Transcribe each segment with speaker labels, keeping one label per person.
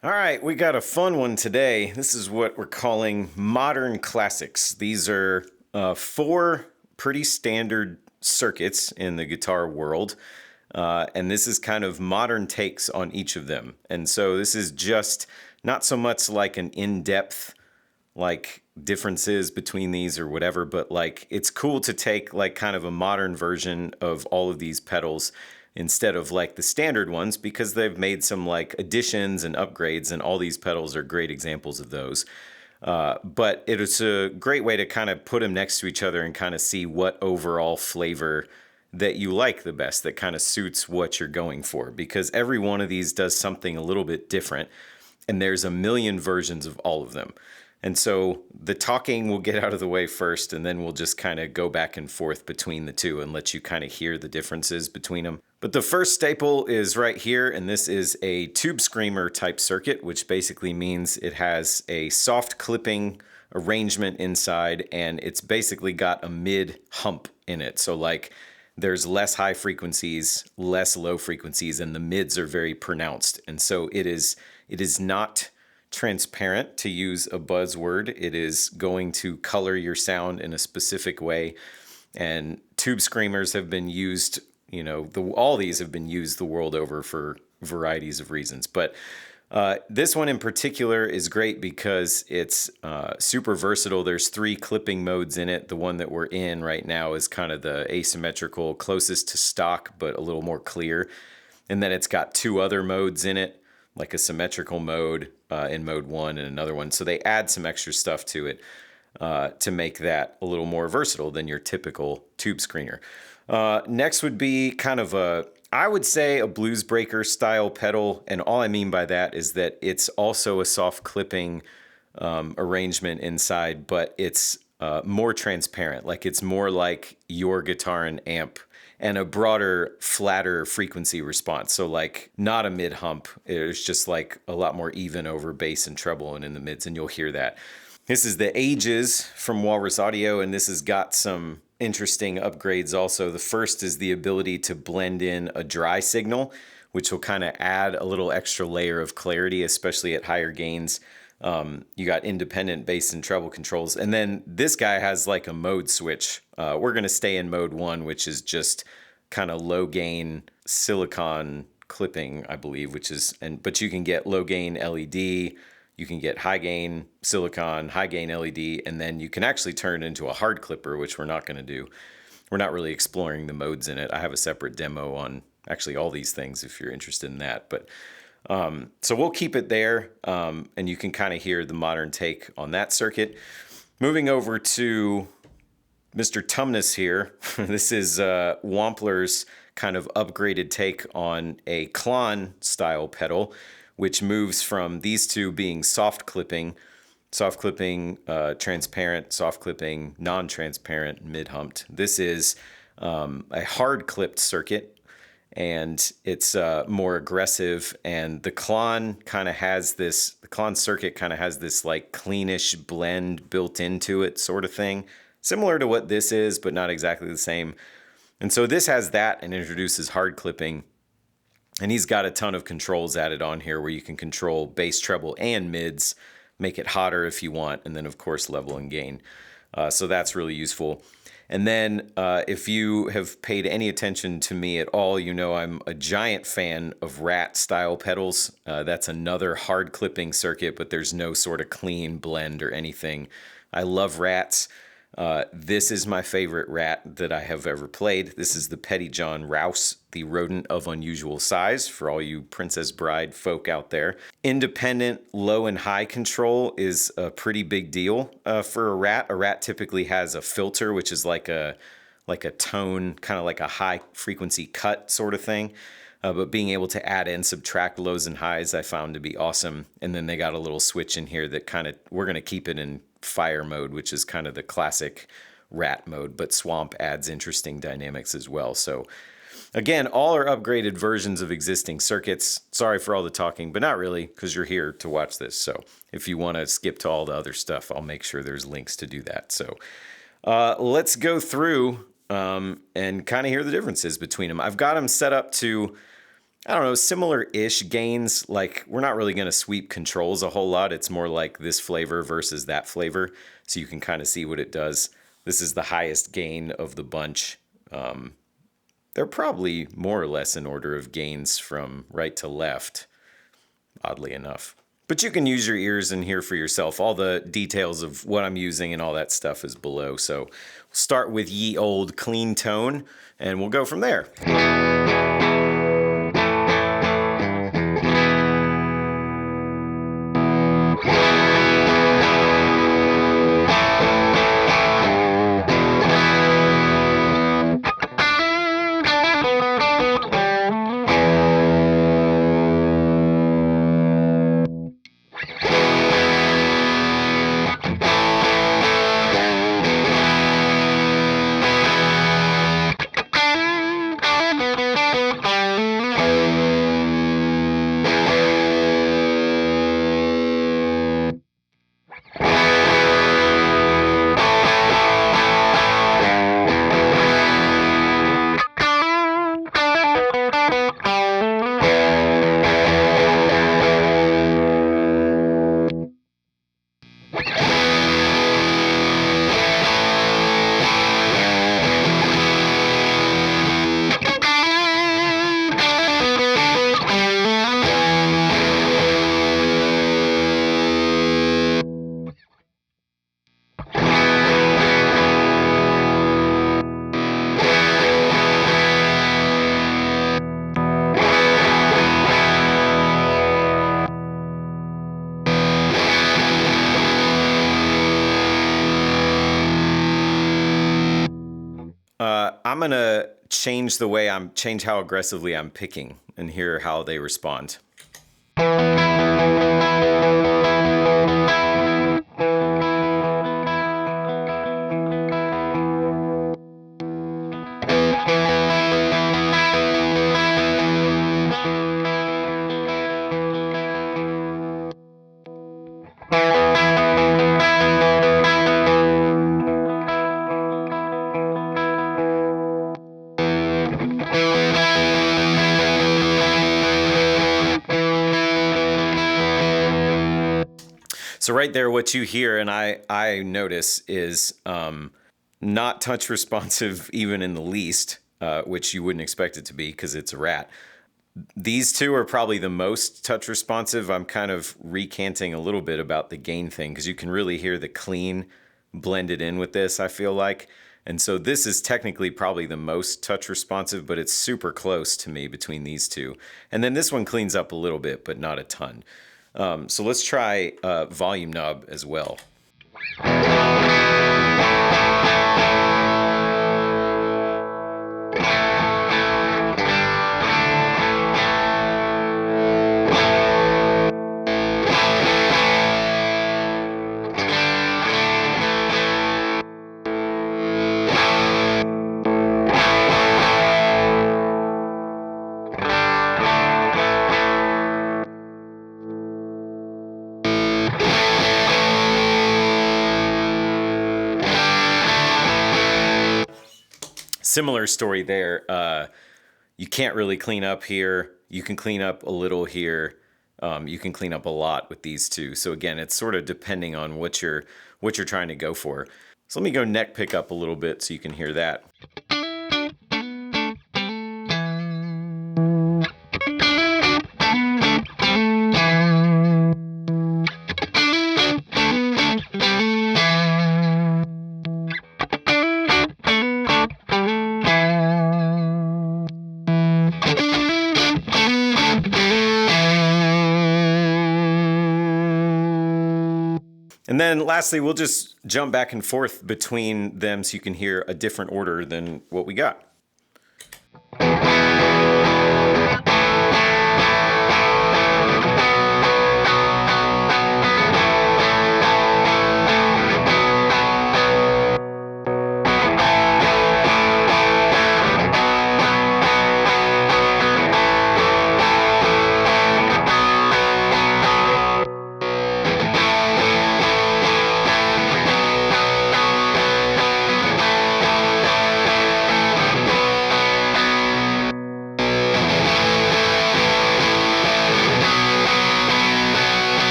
Speaker 1: All right, we got a fun one today. This is what we're calling modern classics. These are four pretty standard circuits in the guitar world, and this is kind of modern takes on each of them. And so this is just not so much like an in-depth like differences between these or whatever, but like it's cool to take like kind of a modern version of all of these pedals instead of like the standard ones because they've made some like additions and upgrades, and all these pedals are great examples of those. But it is a great way to kind of put them next to each other and kind of see what overall flavor that you like the best, that kind of suits what you're going for, because every one of these does something a little bit different, and there's a million versions of all of them. And so the talking will get out of the way first, and then we'll just kind of go back and forth between the two and let you kind of hear the differences between them. But the first staple is right here, and this is a tube screamer type circuit, which basically means it has a soft clipping arrangement inside, and it's basically got a mid hump in it. So like there's less high frequencies, less low frequencies, and the mids are very pronounced. And so it is not transparent, to use a buzzword. It is going to color your sound in a specific way. And tube screamers have been used, all these have been used the world over for varieties of reasons. But this one in particular is great because it's super versatile. There's 3 clipping modes in it. The one that we're in right now is kind of the asymmetrical, closest to stock, but a little more clear. And then it's got 2 other modes in it, like a symmetrical mode in mode 1 and another one. So they add some extra stuff to it to make that a little more versatile than your typical tube screener. Next would be kind of I would say a bluesbreaker style pedal. And all I mean by that is that it's also a soft clipping arrangement inside, but it's more transparent. Like it's more like your guitar and amp, and a broader, flatter frequency response. So like not a mid hump. It's just like a lot more even over bass and treble and in the mids, and you'll hear that. This is the Ages from Walrus Audio, and this has got some interesting upgrades also. The first is the ability to blend in a dry signal, which will kind of add a little extra layer of clarity, especially at higher gains. You got independent bass and treble controls. And then this guy has like a mode switch. We're going to stay in mode 1, which is just kind of low gain silicon clipping, I believe, but you can get low gain LED, you can get high gain silicon, high gain LED, and then you can actually turn it into a hard clipper, which we're not going to do. We're not really exploring the modes in it. I have a separate demo on actually all these things if you're interested in that. But so we'll keep it there, and you can kind of hear the modern take on that circuit. Moving over to Mr. Tumnus here. This is Wampler's kind of upgraded take on a klon style pedal, which moves from these two being soft clipping, transparent, soft clipping, non-transparent, mid-humped. This is a hard clipped circuit, and it's more aggressive, and the klon circuit kind of has this like cleanish blend built into it sort of thing, similar to what this is, but not exactly the same. And so this has that and introduces hard clipping, and he's got a ton of controls added on here where you can control bass, treble, and mids, make it hotter if you want, and then of course level and gain. So that's really useful. And then if you have paid any attention to me at all, you know I'm a giant fan of Rat style pedals. That's another hard clipping circuit, but there's no sort of clean blend or anything. I love Rats. This is my favorite Rat that I have ever played. This is the Pettyjohn Rous, the rodent of unusual size, for all you Princess Bride folk out there. Independent low and high control is a pretty big deal for a Rat. A Rat typically has a filter, which is like a tone, kind of like a high frequency cut sort of thing. But being able to add and subtract lows and highs I found to be awesome. And then they got a little switch in here that we're going to keep it in fire mode, which is kind of the classic Rat mode, but Swamp adds interesting dynamics as well. So again, all are upgraded versions of existing circuits. Sorry for all the talking, but not really, because you're here to watch this. So if you want to skip to all the other stuff, I'll make sure there's links to do that. So let's go through and kind of hear the differences between them. I've got them set up to, I don't know, similar-ish gains. Like, we're not really going to sweep controls a whole lot. It's more like this flavor versus that flavor, so you can kind of see what it does. This is the highest gain of the bunch. They're probably more or less in order of gains from right to left, oddly enough. But you can use your ears and hear for yourself. All the details of what I'm using and all that stuff is below. So we'll start with ye old clean tone, and we'll go from there. I'm gonna change how aggressively I'm picking and hear how they respond. So right there, what you hear and I notice is not touch responsive even in the least, which you wouldn't expect it to be because it's a rat. These two are probably the most touch responsive. I'm kind of recanting a little bit about the gain thing because you can really hear the clean blended in with this, I feel like. And so this is technically probably the most touch responsive, but it's super close to me between these two. And then this one cleans up a little bit, but not a ton. So let's try volume knob as well. Similar story there. You can't really clean up here. You can clean up a little here. You can clean up a lot with these two. So again, it's sort of depending on what you're trying to go for. So let me go neck pick up a little bit so you can hear that. And then lastly, we'll just jump back and forth between them so you can hear a different order than what we got.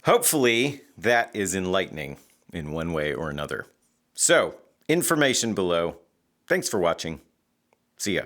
Speaker 1: Hopefully that is enlightening in one way or another. So, information below. Thanks for watching. See ya.